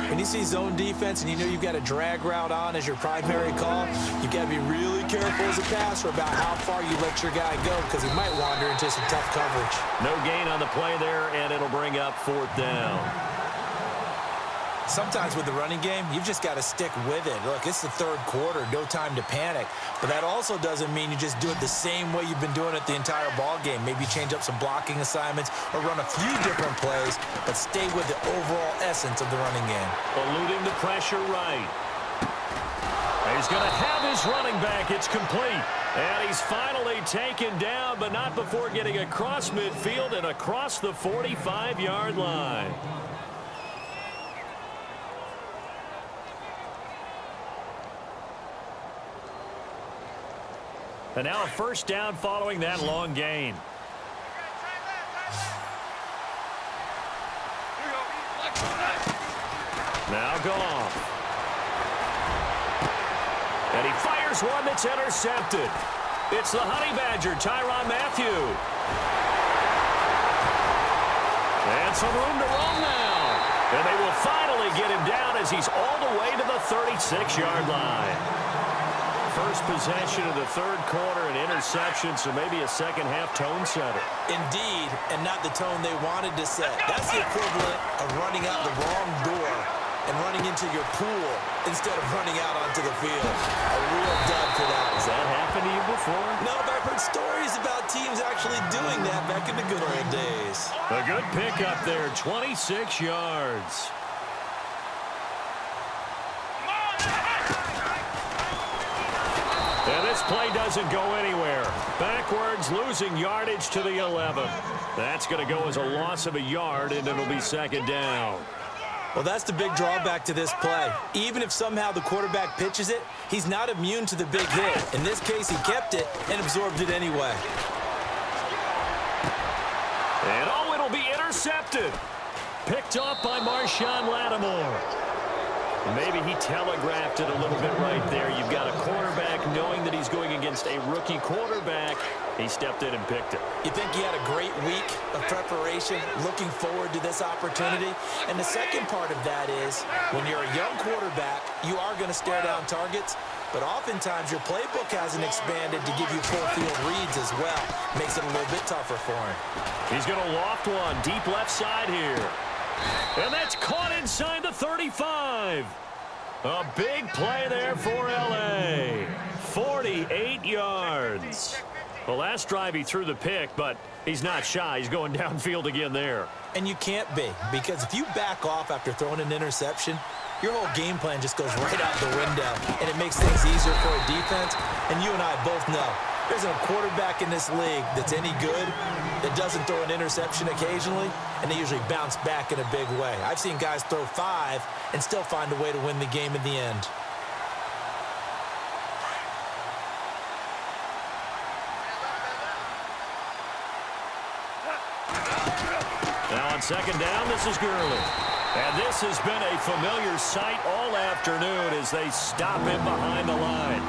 [SPEAKER 6] When you see zone defense and you know you've got a drag route on as your primary call, you've got to be really careful as a passer about how far you let your guy go because he might wander into some tough coverage.
[SPEAKER 5] No gain on the play there, and it'll bring up 4th down.
[SPEAKER 6] Sometimes with the running game, you've just got to stick with it. Look, it's the 3rd quarter, no time to panic. But that also doesn't mean you just do it the same way you've been doing it the entire ball game. Maybe change up some blocking assignments or run a few different plays, but stay with the overall essence of the running game.
[SPEAKER 5] Eluding the pressure right. He's going to have his running back. It's complete. And he's finally taken down, but not before getting across midfield and across the 45-yard line. And now a 1st down following that long gain. Now Goff. And he fires one that's intercepted. It's the Honey Badger, Tyrann Mathieu. And some room to roam now. And they will finally get him down as he's all the way to the 36-yard line. First possession of the 3rd quarter, an interception, so maybe a second-half tone setter.
[SPEAKER 6] Indeed, and not the tone they wanted to set. That's the equivalent of running out the wrong door and running into your pool instead of running out onto the field. A real dud for that.
[SPEAKER 5] Has that happened to you before?
[SPEAKER 6] No, but I've heard stories about teams actually doing that back in the good old days.
[SPEAKER 5] A good pickup there, 26 yards. And this play doesn't go anywhere. Backwards, losing yardage to the 11. That's going to go as a loss of a yard, and it'll be second down.
[SPEAKER 6] Well, that's the big drawback to this play. Even if somehow the quarterback pitches it, he's not immune to the big hit. In this case, he kept it and absorbed it anyway.
[SPEAKER 5] And oh, it'll be intercepted. Picked off by Marshawn Lattimore. Maybe he telegraphed it a little bit right there. You've got a quarterback knowing that he's going against a rookie quarterback. He stepped in and picked it.
[SPEAKER 6] You think he had a great week of preparation, looking forward to this opportunity? And the second part of that is, when you're a young quarterback, you are going to stare down targets, but oftentimes your playbook hasn't expanded to give you full field reads as well. Makes it a little bit tougher for him.
[SPEAKER 5] He's going to loft one deep left side here. And that's caught inside the 35. A big play there for L.A. 48 yards. The last drive he threw the pick, but he's not shy. He's going downfield again there.
[SPEAKER 6] And you can't be, because if you back off after throwing an interception, your whole game plan just goes right out the window, and it makes things easier for a defense. And you and I both know there's a quarterback in this league that's any good that doesn't throw an interception occasionally, and they usually bounce back in a big way. I've seen guys throw 5 and still find a way to win the game in the end.
[SPEAKER 5] Now on second down, this is Gurley. And this has been a familiar sight all afternoon as they stop him behind the line.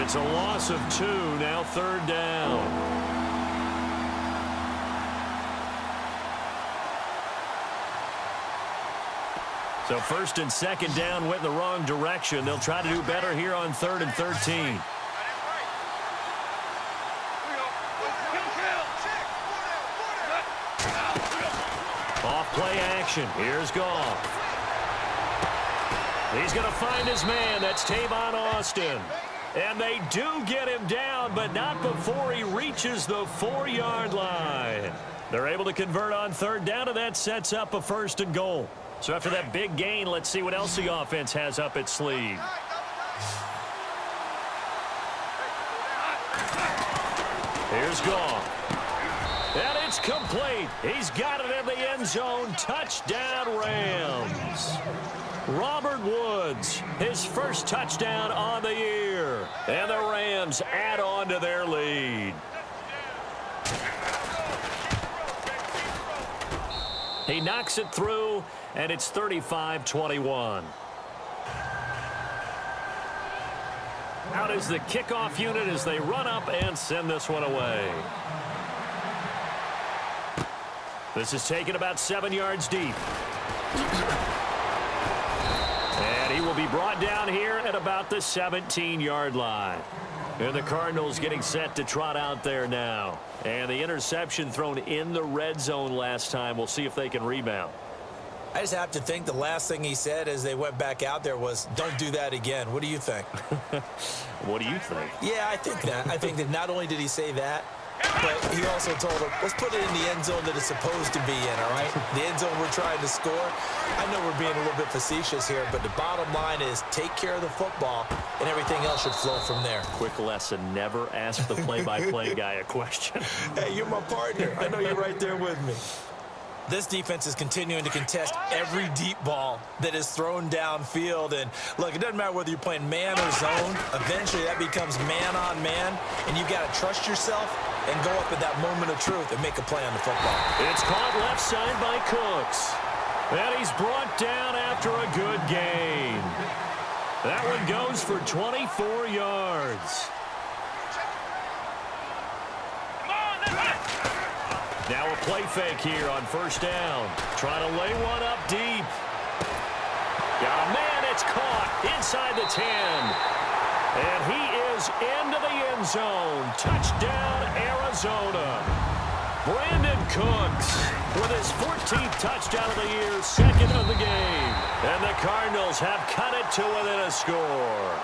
[SPEAKER 5] It's a loss of 2, now third down. So first and second down went in the wrong direction. They'll try to do better here on 3rd and 13. Off play action. Here's Goff. He's going to find his man. That's Tavon Austin. And they do get him down, but not before he reaches the 4-yard line. They're able to convert on third down, and that sets up a 1st and goal. So after that big gain, let's see what else the offense has up its sleeve. Here's Goff. And it's complete. He's got it in the end zone. Touchdown, Rams. Robert Woods, his first touchdown on the year. And the Rams add on to their lead. He knocks it through, and it's 35-21. Out is the kickoff unit as they run up and send this one away. This is taken about 7 yards deep. And he will be brought down here at about the 17-yard line. And the Cardinals getting set to trot out there now. And the interception thrown in the red zone last time. We'll see if they can rebound.
[SPEAKER 6] I just have to think the last thing he said as they went back out there was, don't do that again. What do you think?
[SPEAKER 5] What do you think?
[SPEAKER 6] Yeah, I think that. I think that not only did he say that, but he also told him, let's put it in the end zone that it's supposed to be in, all right? The end zone we're trying to score. I know we're being a little bit facetious here, but the bottom line is take care of the football, and everything else should flow from there.
[SPEAKER 5] Quick lesson, never ask the play-by-play guy a question.
[SPEAKER 6] Hey, you're my partner. I know you're right there with me. This defense is continuing to contest every deep ball that is thrown downfield. And, look, it doesn't matter whether you're playing man or zone. Eventually, that becomes man-on-man, and you've got to trust yourself and go up at that moment of truth and make a play on the football.
[SPEAKER 5] It's caught left side by Cooks. And he's brought down after a good gain. That one goes for 24 yards. Now a play fake here on first down. Trying to lay one up deep. Got a man, it's caught inside the 10. And he is into the end zone. Touchdown, Arizona. Brandon Cooks with his 14th touchdown of the year, second of the game. And the Cardinals have cut it to within a score.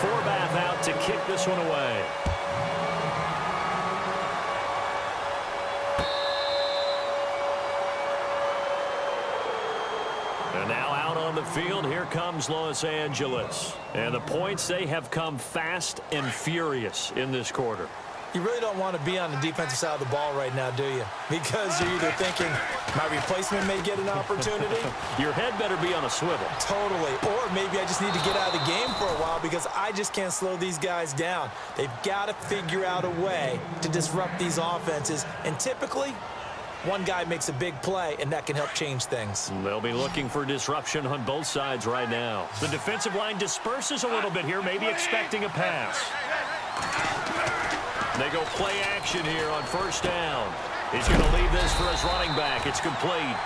[SPEAKER 5] Forbath out to kick this one away. And now out on the field, here comes Los Angeles. And the points, they have come fast and furious in this quarter.
[SPEAKER 6] You really don't want to be on the defensive side of the ball right now, do you? Because you're either thinking, my replacement may get an opportunity.
[SPEAKER 5] Your head better be on a swivel.
[SPEAKER 6] Totally. Or maybe I just need to get out of the game for a while because I just can't slow these guys down. They've got to figure out a way to disrupt these offenses. And typically, one guy makes a big play, and that can help change things.
[SPEAKER 5] They'll be looking for disruption on both sides right now. The defensive line disperses a little bit here, maybe expecting a pass. They go play action here on first down. He's going to leave this for his running back. It's complete.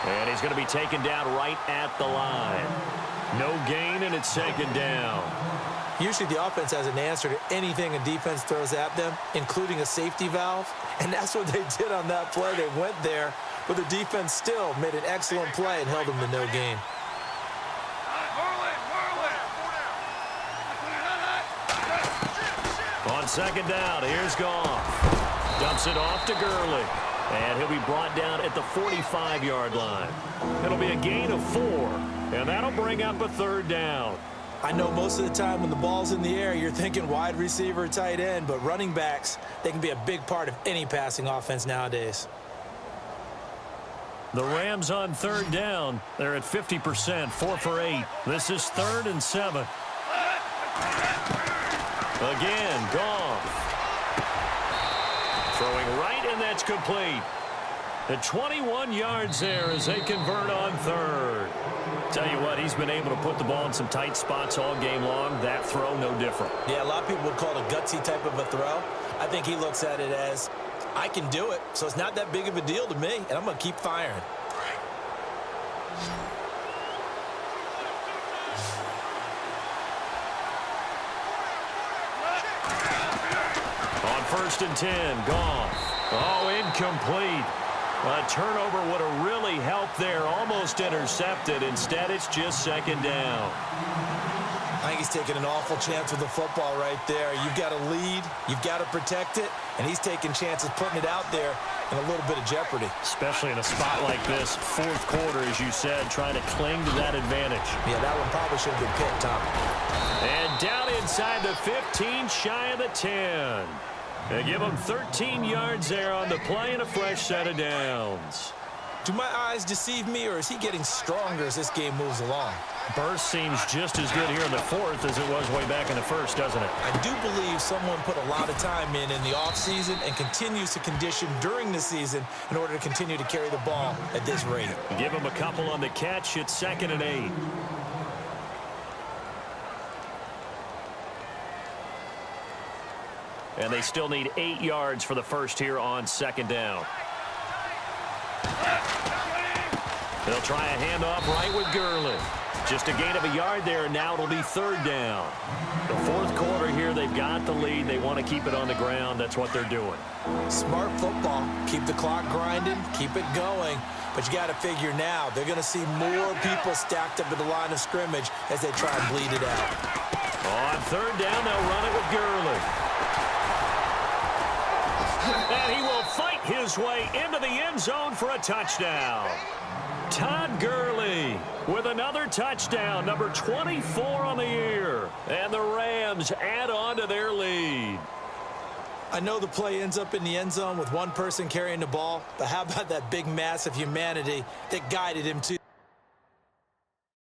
[SPEAKER 5] And he's going to be taken down right at the line. No gain, and it's taken down.
[SPEAKER 6] Usually the offense has an answer to anything a defense throws at them, including a safety valve. And that's what they did on that play. They went there, but the defense still made an excellent play and held them to no gain.
[SPEAKER 5] On second down, here's Goff. Dumps it off to Gurley. And he'll be brought down at the 45-yard line. It'll be a gain of 4, and that'll bring up a third down.
[SPEAKER 6] I know most of the time when the ball's in the air, you're thinking wide receiver, tight end, but running backs, they can be a big part of any passing offense nowadays.
[SPEAKER 5] The Rams on third down. They're at 50%, 4 for 8. This is 3rd and 7. Again, Goff. Throwing right, and that's complete. At 21 yards there as they convert on third. Tell you what, he's been able to put the ball in some tight spots all game long. That throw, no different.
[SPEAKER 6] Yeah, a lot of people would call it a gutsy type of a throw. I think he looks at it as, I can do it, so it's not that big of a deal to me, and I'm going to keep firing.
[SPEAKER 5] On 1st and 10, Goff. Oh, incomplete. A turnover would have really helped there. Almost intercepted. Instead, it's just 2nd down.
[SPEAKER 6] I think he's taking an awful chance with the football right there. You've got to lead. You've got to protect it. And he's taking chances putting it out there in a little bit of jeopardy.
[SPEAKER 5] Especially in a spot like this, 4th quarter, as you said, trying to cling to that advantage.
[SPEAKER 6] Yeah, that one probably should have been picked, Tom.
[SPEAKER 5] And down inside the 15, shy of the 10. They give him 13 yards there on the play and a fresh set of downs.
[SPEAKER 6] Do my eyes deceive me, or is he getting stronger as this game moves along?
[SPEAKER 5] Burst seems just as good here in the 4th as it was way back in the 1st, doesn't it?
[SPEAKER 6] I do believe someone put a lot of time in the offseason and continues to condition during the season in order to continue to carry the ball at this rate.
[SPEAKER 5] Give him a couple on the catch. It's 2nd and 8. And they still need 8 yards for the first here on 2nd down. They'll try a handoff right with Gurley. Just a gain of a yard there, and now it'll be 3rd down. The 4th quarter here, they've got the lead. They want to keep it on the ground. That's what they're doing.
[SPEAKER 6] Smart football. Keep the clock grinding. Keep it going. But you got to figure now, they're going to see more people stacked up at the line of scrimmage as they try and bleed it out.
[SPEAKER 5] On 3rd down, they'll run it with Gurley. And he will fight his way into the end zone for a touchdown. Todd Gurley with another touchdown, number 24 on the year. And the Rams add on to their lead.
[SPEAKER 6] I know the play ends up in the end zone with one person carrying the ball, but how about that big mass of humanity that guided him to